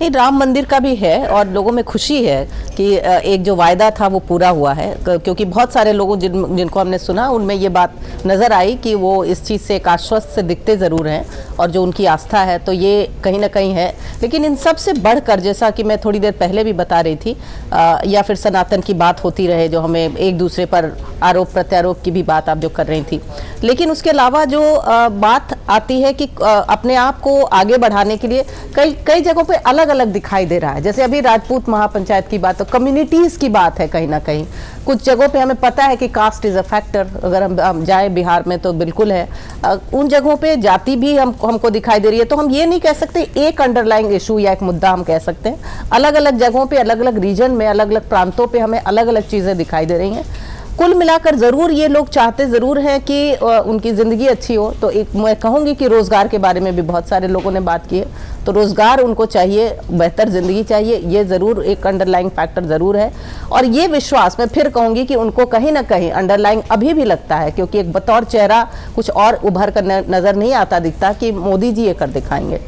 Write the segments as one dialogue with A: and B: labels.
A: नहीं, राम मंदिर का भी है और लोगों में खुशी है कि एक जो वायदा था वो पूरा हुआ है, क्योंकि बहुत सारे लोगों जिनको हमने सुना उनमें ये बात नज़र आई कि वो इस चीज़ से एक आश्वस्त से दिखते ज़रूर हैं और जो उनकी आस्था है तो ये कहीं ना कहीं है। लेकिन इन सब से बढ़कर, जैसा कि मैं थोड़ी देर पहले भी बता रही थी, या फिर सनातन की बात होती रहे, जो हमें एक दूसरे पर आरोप प्रत्यारोप की भी बात आप जो कर रही थी, लेकिन उसके अलावा जो बात आती है कि अपने आप को आगे बढ़ाने के लिए कई कई जगहों पे अलग अलग दिखाई दे रहा है। जैसे अभी राजपूत महापंचायत की बात, तो कम्युनिटीज़ की बात है कहीं ना कहीं। कुछ जगहों पे हमें पता है कि कास्ट इज़ अ फैक्टर, अगर हम जाए बिहार में तो बिल्कुल है। उन जगहों पे जाति भी हमको दिखाई दे रही है। तो हम ये नहीं कह सकते एक अंडरलाइंग इशू या एक मुद्दा हम कह सकते हैं। अलग अलग जगहों पे, अलग अलग रीजन में, अलग अलग प्रांतों पे हमें अलग अलग चीज़ें दिखाई दे रही हैं। कुल मिलाकर ज़रूर ये लोग चाहते ज़रूर हैं कि उनकी ज़िंदगी अच्छी हो। तो एक मैं कहूँगी कि रोज़गार के बारे में भी बहुत सारे लोगों ने बात की है, तो रोज़गार उनको चाहिए, बेहतर ज़िंदगी चाहिए, ये ज़रूर एक अंडरलाइंग फैक्टर ज़रूर है। और ये विश्वास मैं फिर कहूँगी कि उनको कहीं ना कहीं अंडरलाइंग अभी भी लगता है, क्योंकि एक बतौर चेहरा कुछ और उभर कर नज़र नहीं आता दिखता कि मोदी जी ये कर दिखाएंगे।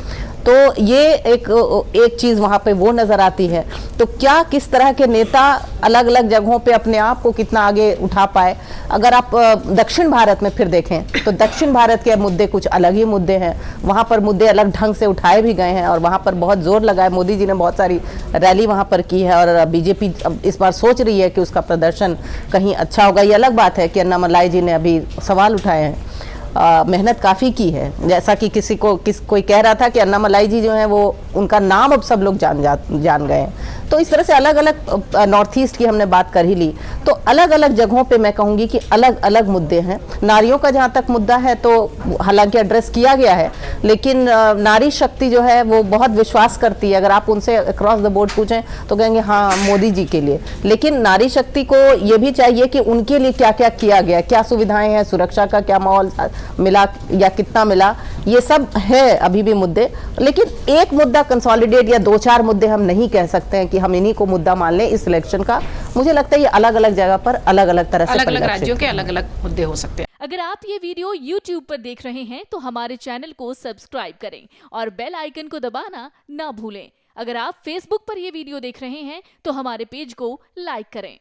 A: तो ये एक चीज़ वहाँ पे वो नज़र आती है। तो क्या किस तरह के नेता अलग अलग जगहों पे अपने आप को कितना आगे उठा पाए। अगर आप दक्षिण भारत में फिर देखें तो दक्षिण भारत के मुद्दे कुछ अलग ही मुद्दे हैं, वहाँ पर मुद्दे अलग ढंग से उठाए भी गए हैं और वहाँ पर बहुत जोर लगा है। मोदी जी ने बहुत सारी रैली वहाँ पर की है और बीजेपी इस बार सोच रही है कि उसका प्रदर्शन कहीं अच्छा होगा। ये अलग बात है कि अन्नामलाई जी ने अभी सवाल उठाए हैं। मेहनत काफ़ी की है, जैसा कि कोई कह रहा था कि अन्नामलाई जी जो है वो उनका नाम अब सब लोग जान गए हैं। तो इस तरह से अलग अलग नॉर्थ ईस्ट की हमने बात कर ही ली, तो अलग अलग जगहों पे मैं कहूँगी कि अलग अलग मुद्दे हैं। नारियों का जहाँ तक मुद्दा है तो हालांकि एड्रेस किया गया है, लेकिन नारी शक्ति जो है वो बहुत विश्वास करती है। अगर आप उनसे अक्रॉस द बोर्ड पूछें तो कहेंगे हाँ मोदी जी के लिए, लेकिन नारी शक्ति को ये भी चाहिए कि उनके लिए क्या क्या किया गया, क्या सुविधाएं हैं, सुरक्षा का क्या माहौल मिला या कितना मिला, ये सब है अभी भी मुद्दे। लेकिन एक मुद्दा कंसोलिडेट या दो चार मुद्दे हम नहीं कह सकते हैं कि हम इन्हीं को मुद्दा मान लें इस इलेक्शन का। मुझे लगता है ये अलग अलग जगह पर अलग अलग तरह से,
B: अलग अलग राज्यों के अलग अलग मुद्दे हो सकते हैं।
C: अगर आप ये वीडियो YouTube पर देख रहे हैं तो हमारे चैनल को सब्सक्राइब करें और बेल आइकन को दबाना ना भूलें। अगर आप Facebook पर ये वीडियो देख रहे हैं तो हमारे पेज को लाइक करें।